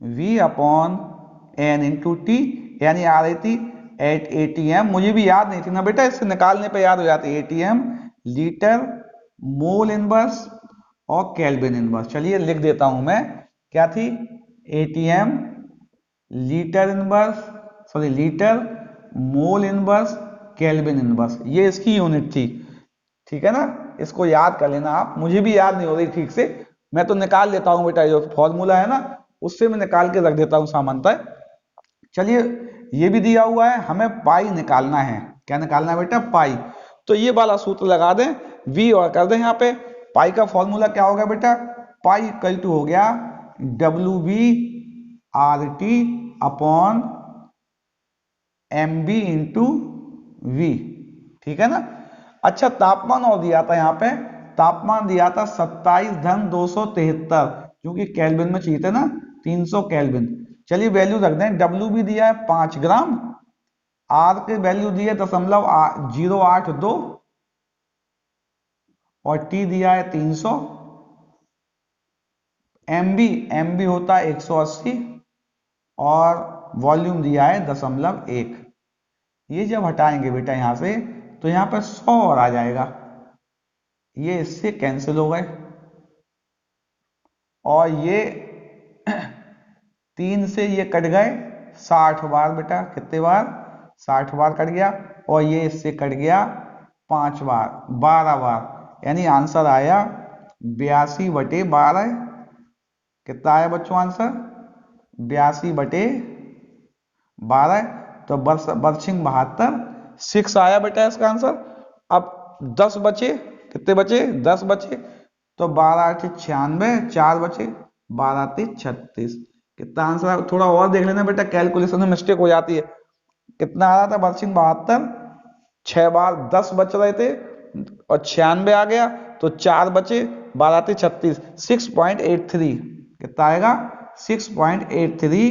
v upon N into T, यानी आ रही थी एट एटीएम, मुझे भी याद नहीं थी ना बेटा, इससे निकालने पे याद हो जाती है, एटीएम लीटर मोल इनवर्स और केल्विन इनवर्स। चलिए लिख देता हूं मैं, क्या थी, ATM litre inverse, sorry litre mole inverse kelvin inverse, ये इसकी यूनिट थी। ठीक है ना, इसको याद कर लेना आप, मुझे भी याद नहीं हो रही ठीक से, मैं तो निकाल लेता हूं बेटा, जो फॉर्मूला है ना उससे मैं निकाल के रख देता हूं सामान्यतः। चलिए ये भी दिया हुआ है, हमें पाई निकालना है, क्या निकालना है बेटा, पाई। तो ये वाला सूत्र लगा दें, v और कर दें यहाँ पे, पाई का फॉर्मूला क्या होगा बेटा, पाई इक्वल टू हो गया W B R T upon M B into V. ठीक है ना। अच्छा तापमान और दिया था यहाँ पे, तापमान दिया था 27-273, क्योंकि केल्विन में चाहिए थे ना 300 केल्विन। चलिए वैल्यू रख दें, डब्ल्यू भी दिया है 5 ग्राम, आर के वैल्यू दिए 0.082 और टी दिया है 300, एम बी होता है 180 और वॉल्यूम दिया है 0.1। ये जब हटाएंगे बेटा यहां से तो यहां पर 100 और आ जाएगा, ये इससे कैंसिल हो गए, और ये 3 से ये कट गए 60 बार बेटा, कितने बार, 60 बार कट गया, और ये इससे कट गया 5 बार, 12 बार, यानी आंसर आया 82/12। कितना आया बच्चों आंसर, 82/12। तो बर्शिंग 72, 6 आया बेटा इसका आंसर। अब 10 बचे, कितने बचे, 10 बचे, तो 12×8 = 96, 4 बचे, 12×3 = 36। कितना आंसर है, थोड़ा और देख लेना बेटा, कैलकुलेशन में मिस्टेक हो जाती है। कितना आ रहा था, बर्शिंग 72, 6 बार 10 बच रहे थे और 96 आ गया, तो 4 बचे, 12×3 = 36, 6.83। कितना आएगा, 6.83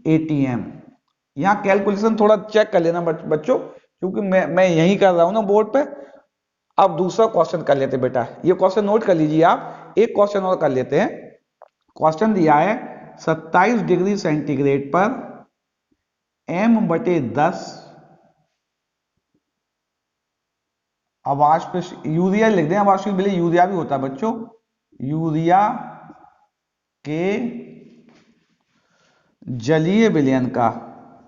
एटीएम। यहाँ कैलकुलेशन थोड़ा चेक कर लेना बच्चों, क्योंकि मैं यही कर रहा हूं ना बोर्ड पे। अब दूसरा क्वेश्चन कर लेते बेटा, ये क्वेश्चन नोट कर लीजिए आप, एक क्वेश्चन और कर लेते हैं। क्वेश्चन दिया है 27 डिग्री सेंटीग्रेड पर m/10 अवाष्प, यूरिया लिख दें, अवाष्प के लिए यूरिया भी होता है बच्चों, यूरिया के जलीय विलयन का,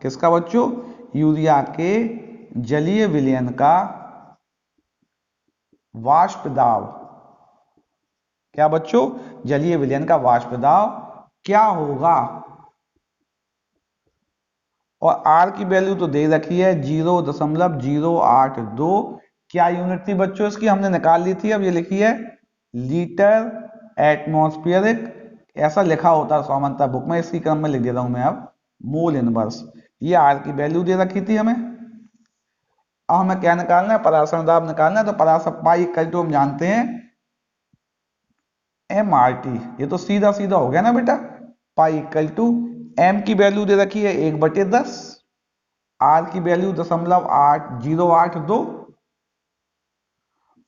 किसका बच्चों, यूरिया के जलीय विलयन का वाष्प दाब, क्या बच्चों, जलीय विलयन का वाष्प दाब क्या होगा। और आर की वैल्यू तो दे रखी है 0.082, क्या यूनिट थी बच्चों इसकी, हमने निकाल ली थी, अब ये लिखी है लीटर एटमॉस्फेरिक, ऐसा लिखा होता है सामान्यतः बुक में, इसी क्रम में लिख देता हूं मैं अब, मोल इनवर्स। ये आर की वैल्यू दे रखी थी हमें। अब हमें क्या निकालना है, परासरण दाब निकालना है, तो परासरण पाई इक्वल टू हम जानते हैं एम आर टी, ये तो सीधा सीधा हो गया ना बेटा, पाई इक्वल टू एम की वैल्यू दे रखी है 1/10, आर की वैल्यू 0.8082,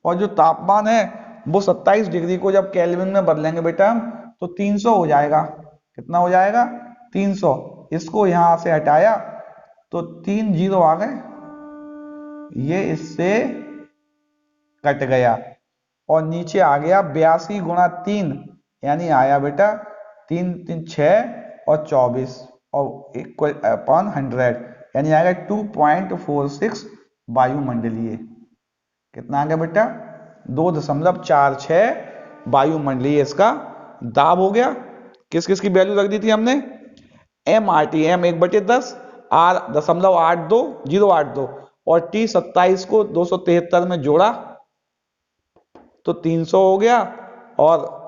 और जो तापमान है वो 27 डिग्री को जब केल्विन में बदलेंगे बेटा हम, तो 300 हो जाएगा। कितना हो जाएगा, 300। इसको यहां से हटाया तो 3 0 आ गए, ये इससे कट गया, और नीचे आ गया 82 × 3, यानी आया बेटा 3 3 6 और 24 और इक्वल अपॉन 100, यानी आएगा 2.46 वायुमंडलीय। कितना आ गया बेटा, 2.46 वायुमंडलीय इसका दाब हो गया। किस किस की वैल्यू रख दी थी हमने, M are T, M 1/10, R 0.82 और टी 27 को 273 में जोड़ा तो 300 हो गया, और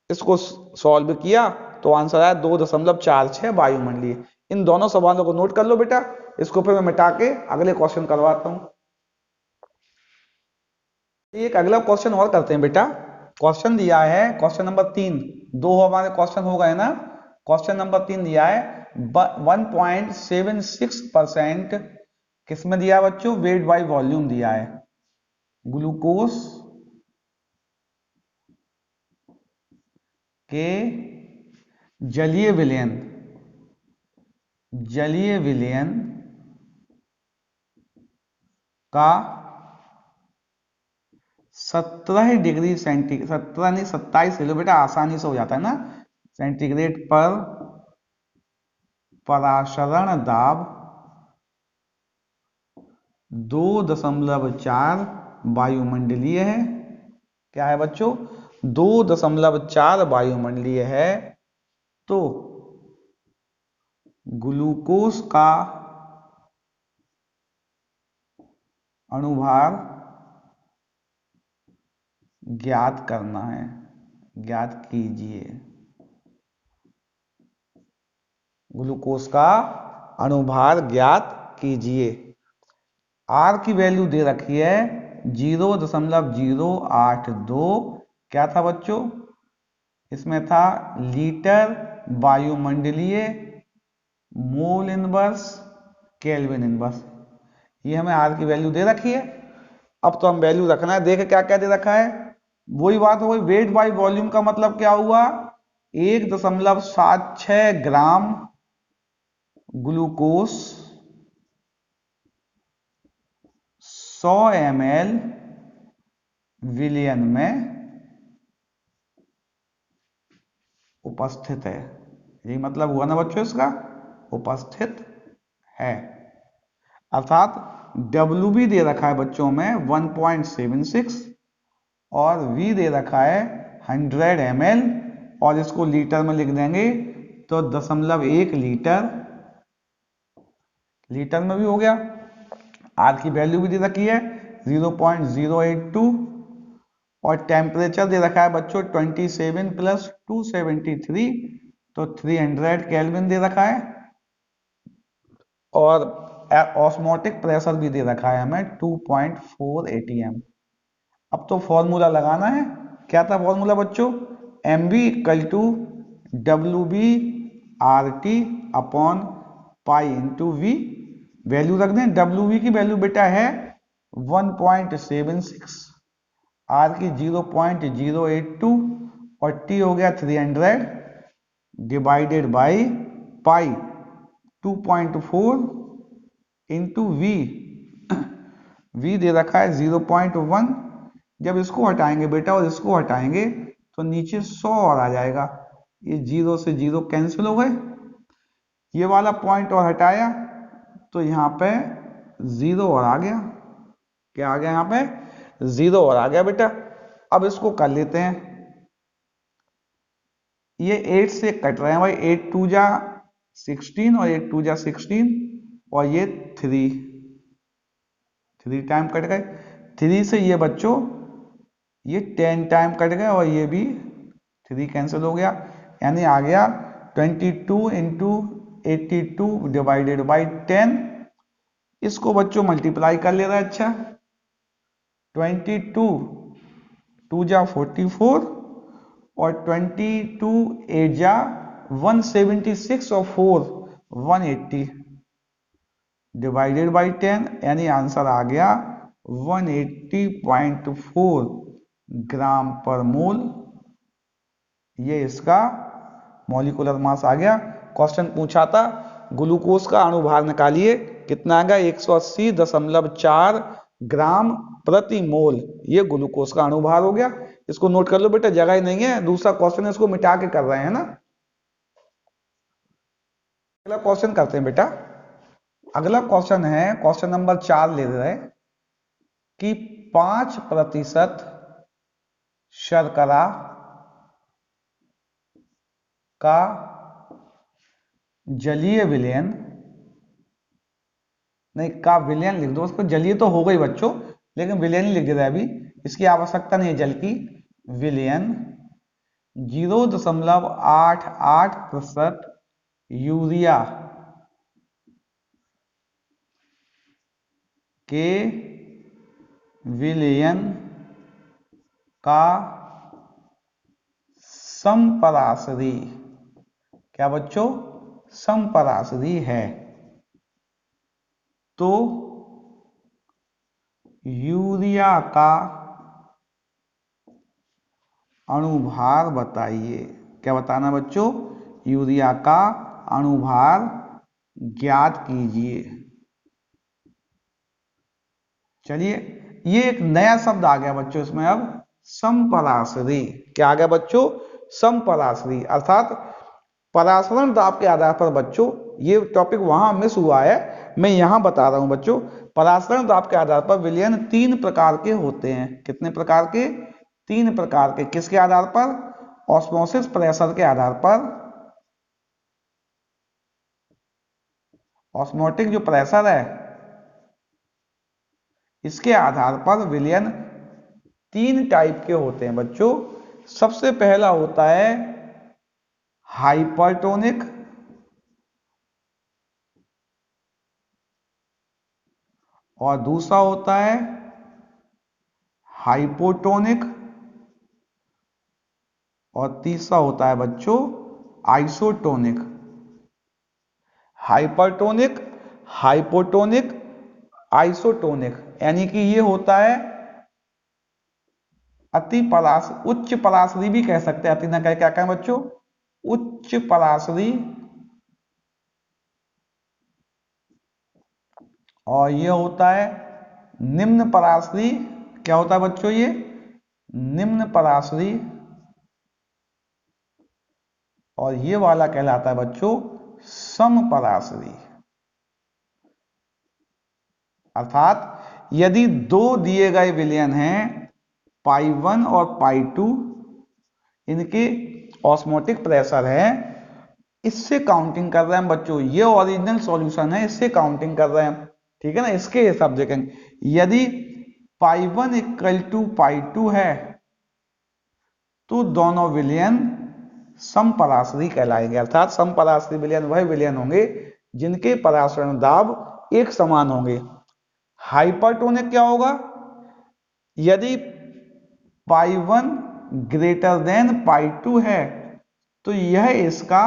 इसको सॉल्व किया तो आंसर आया 2.46 वायुमंडलीय। इन दोनों सवालों को नोट कर लो बेटा, इसको फिर मैं मिटा के अगले क्वेश्चन करवाता हूं। एक अगला क्वेश्चन और करते हैं बेटा। क्वेश्चन दिया है क्वेश्चन नंबर 3, दो हमारे क्वेश्चन हो गए ना। क्वेश्चन नंबर 3 दिया है 1.76% किसमें दिया बच्चों, वेट बाय वॉल्यूम दिया है। ग्लूकोज के जलीय विलयन का 17 डिग्री सेंटीग्रेड, 17 नहीं 27 ले लो बेटा, आसानी से हो जाता है ना, सेंटीग्रेड पर परासरण दाब 2.4 वायुमंडलीय है। क्या है बच्चों? 2.4 वायुमंडलीय है। तो ग्लूकोज का अणुभार ज्ञात करना है, ज्ञात कीजिए। ग्लूकोज का अणुभार ज्ञात कीजिए। आर की वैल्यू दे रखी है 0.082। क्या था बच्चों? इसमें था लीटर वायुमंडलीय, मोल इनवर्स, केल्विन इनवर्स। ये हमें आर की वैल्यू दे रखी है। अब तो हम वैल्यू रखना है। देख क्या क्या दे रखा है, वही बात हो गई। वेट बाई वॉल्यूम का मतलब क्या हुआ? 1.76 ग्राम ग्लूकोज 100 ml विलयन में उपस्थित है। यही मतलब हुआ ना बच्चों इसका, उपस्थित है। अर्थात W भी दे रखा है बच्चों में 1.76 और V दे रखा है 100 ml, और इसको लीटर में लिख देंगे तो 0.1 लीटर में भी हो गया। R की वैल्यू भी दे रखी है 0.082 और टेम्परेचर दे रखा है बच्चों 27 + 273, तो 300 केल्विन दे रखा है। और ऑस्मोटिक प्रेशर भी दे रखा है हमें 2.4 atm। अब तो फॉर्मूला लगाना है। क्या था फॉर्मूला बच्चों? mv = WB/RT upon pi into V। Value रख दें। WB की वैल्यू बेटा है 1.76, R की 0.082 और T हो गया 300 divided by pi 2.4 into V। V दे रखा है 0.1। जब इसको हटाएंगे बेटा और इसको हटाएंगे तो नीचे 100 और आ जाएगा। ये 0 से 0 कैंसिल हो गए। ये वाला पॉइंट और हटाया तो यहाँ पे 0 और आ गया। क्या आ गया? यहाँ पे 0 और आ गया बेटा। अब इसको कर लेते हैं। ये 8 से कट रहे हैं भाई, 8 2 जा 16 और 8 2 जा 16 और ये 3 टाइम कट गए। 3 से ये बच्चों ये 10 टाइम कट गए और ये भी 3 कैंसिल हो गया, यानी आ गया 22 इंटू 82 डिवाइडेड बाई 10। इसको बच्चों मल्टीप्लाई कर ले रहा है। अच्छा 22 2 जा 44 और 22 8 जा 176 और 4 180 डिवाइडेड बाई 10, यानी आंसर आ गया 180.4 ग्राम पर मोल। ये इसका मॉलिक्यूलर मास आ गया। क्वेश्चन पूछा था ग्लूकोज का अणुभार निकालिए, कितना आ गया? 180.4 ग्राम प्रति मोल। ये ग्लूकोज का अणुभार हो गया। इसको नोट कर लो बेटा, जगह ही नहीं है। दूसरा क्वेश्चन है, इसको मिटा के कर रहे हैं ना। अगला क्वेश्चन करते हैं बेटा। अगला क्वेश्चन है क्वेश्चन नंबर 4 ले रहे हैं कि 5% शर्करा का जलीय विलयन, नहीं का विलयन लिख दो उसको, जलीय तो हो गई बच्चों, लेकिन विलयन ही लिख दे रहा है अभी, इसकी आवश्यकता नहीं है जल की। विलयन 0.88% यूरिया के विलयन का समपराशरी, क्या बच्चों? समपराशरी है। तो यूरिया का अणुभार बताइए। क्या बताना बच्चों? यूरिया का अणुभार ज्ञात कीजिए। चलिए, ये एक नया शब्द आ गया बच्चों इसमें अब, समपराशरी। क्या आ गया बच्चों? समपराशरी, अर्थात परासरण दाब के आधार पर बच्चों, ये टॉपिक वहां मिस हुआ है, मैं यहां बता रहा हूं बच्चों। परासरण दाब के आधार पर विलयन 3 प्रकार के होते हैं। कितने प्रकार के? 3 प्रकार के। किसके आधार पर? ऑस्मोसिस प्रेशर के आधार पर। ऑस्मोटिक जो प्रेशर है, इसके आधार पर विलयन 3 टाइप के होते हैं बच्चों। सबसे पहला होता है हाइपरटोनिक, और दूसरा होता है हाइपोटोनिक, और तीसरा होता है बच्चों आइसोटोनिक। हाइपरटोनिक, हाइपोटोनिक, आइसोटोनिक, यानी कि ये होता है अति परास, उच्च पराशरी भी कह सकते हैं। अति ना कह, क्या कहें बच्चों? उच्च पराशरी। और ये होता है निम्न पराशरी। क्या होता है बच्चों? ये निम्न पराशरी। और ये वाला कहलाता है बच्चों समपराशरी। अर्थात यदि दो दिए गए विलयन हैं, पाई 1 और पाई 2, इनके ऑस्मोटिक प्रेशर है, इससे काउंटिंग कर रहे हैं बच्चों, ये ओरिजिनल सॉल्यूशन है, इससे काउंटिंग कर रहे हैं, ठीक है ना, इसके हिसाब देखेंगे। यदि पाई 1 इक्वल टू पाई 2 है, तो दोनों विलयन समपराशरी कहलाएंगे। अर्थात समपराशरी विलयन वह विलयन होंगे जिनके परासरण दाब एक समान होंगे। हाइपरटोनिक क्या होगा? यदि पाई 1 ग्रेटर देन पाई 2 है, तो यह इसका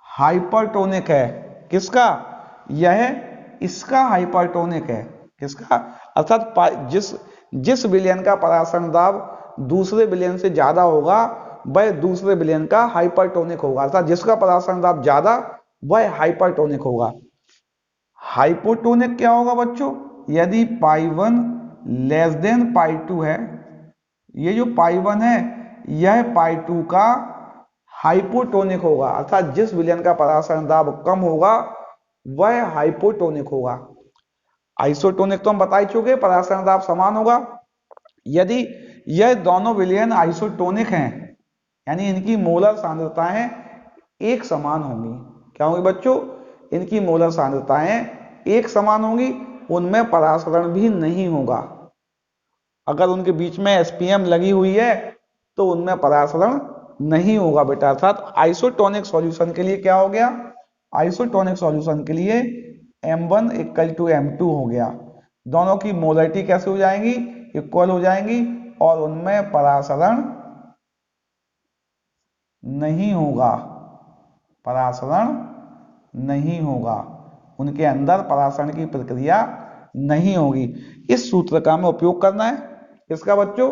हाइपरटोनिक है। किसका? यह इसका हाइपरटोनिक है। किसका? अर्थात जिस जिस विलयन का परासरण दाब दूसरे विलयन से ज्यादा होगा, वह दूसरे विलयन का हाइपरटोनिक होगा। अर्थात जिसका परासरण दाब ज्यादा, वह हाइपरटोनिक होगा। हाइपोटोनिक क्या होगा बच्चों? यदि पाई 1 लेस देन पाई 2 है, ये जो पाई 1 है, यह पाई 2 का हाइपोटोनिक होगा। अर्थात जिस विलयन का परासरण दाब कम होगा, वह हाइपोटोनिक होगा। आइसोटोनिक तो हम बता ही चुके, परासरण दाब समान होगा। यदि यह दोनों विलयन आइसोटोनिक हैं, यानी इनकी मोलर सांद्रताएं एक समान होंगी। क्या होंगी बच्चों? इनकी मोलर सांद्रताएं एक समान होंगी, उनमें परासरण भी नहीं होगा। अगर उनके बीच में एसपीएम लगी हुई है, तो उनमें परासरण नहीं होगा बेटा। अर्थात आइसोटोनिक सॉल्यूशन के लिए क्या हो गया? आइसोटोनिक सॉल्यूशन के लिए M1 इक्वल टू M2 हो गया। दोनों की मोलरिटी कैसे हो जाएंगी? इक्वल हो जाएंगी, और उनमें परासरण नहीं होगा। परासरण नहीं होगा, उनके अंदर परासरण की प्रक्रिया नहीं होगी। इस सूत्र का हमें उपयोग करना है। इसका बच्चों,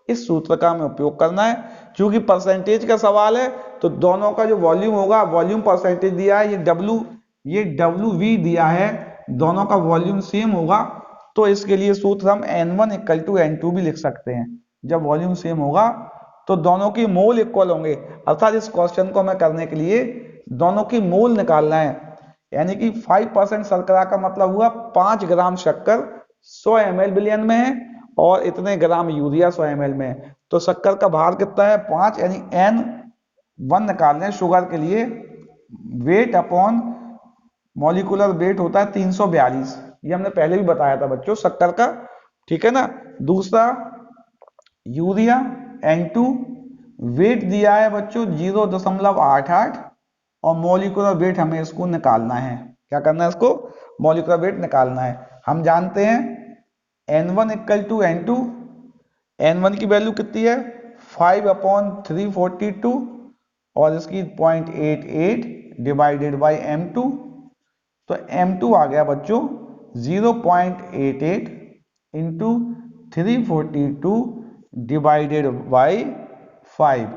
इस सूत्र का हमें उपयोग करना है। क्योंकि परसेंटेज का सवाल है, तो दोनों का जो वॉल्यूम होगा, वॉल्यूम परसेंटेज दिया है, ये डब्ल्यू वी दिया है, दोनों का वॉल्यूम सेम होगा, तो इसके लिए सूत्र हम N1 इक्वल टू N2 भी लिख सकते हैं। जब वॉल्यूम सेम होगा, तो दोनों की मोल इक्वल होंगे। अर्थात इस क्वेश्चन को हमें करने के लिए दोनों की मोल निकालना है। यानी कि 5% शर्करा का मतलब हुआ 5 ग्राम शक्कर 100 ml विलयन में है, और इतने ग्राम यूरिया 100 ml में है, तो शक्कर का भार कितना है? 5, यानी N1 निकाल लें शुगर के लिए। वेट अपॉन मॉलिक्यूलर वेट होता है 342, ये हमने पहले भी बताया था बच्चों शक्कर का, ठीक है ना। दूसरा यूरिया N2, वेट दिया है बच्चों 0.88, और मॉलिक्यूलर वेट हमें इसको निकालना है। क्या करना है? इसको मॉलिक्यूलर वेट निकालना है। हम जानते हैं N1 equal to N2, N1 की वैल्यू कितनी है? 5/342, और इसकी 0.88 डिवाइडेड बाई M2, तो M2 आ गया बच्चों 0.88, इंटू 342 डिवाइडेड बाई 5।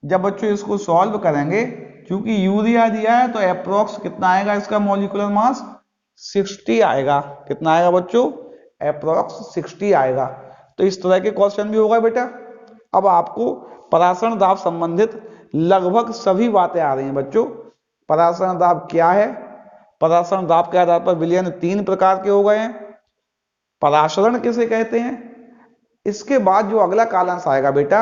जब बच्चों इसको सॉल्व करेंगे, क्योंकि यूरिया दिया है तो अप्रोक्स कितना आएगा इसका मॉलिक्यूलर मास 60 आएगा। कितना आएगा बच्चों? अप्रोक्स 60 आएगा। तो इस तरह के क्वेश्चन भी होगा बेटा। अब आपको परासरण दाब संबंधित लगभग सभी बातें आ रही हैं बच्चों। परासरण दाब क्या है, परासरण दाब के आधार पर विलयन 3 प्रकार के हो गए हैं, परासरण किसे कहते हैं। इसके बाद जो अगला कालांश आएगा बेटा,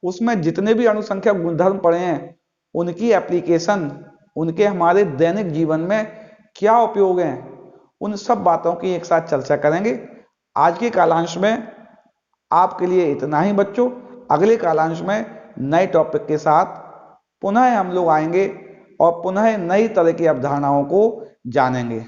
उसमें जितने भी अणुसंख्या गुणधर्म पढ़े हैं उनकी एप्लीकेशन, उनके हमारे दैनिक जीवन में क्या उपयोग हैं, उन सब बातों की एक साथ चर्चा करेंगे। आज के कालांश में आपके लिए इतना ही बच्चों। अगले कालांश में नए टॉपिक के साथ पुनः हम लोग आएंगे और पुनः नई तरह की अवधारणाओं को जानेंगे।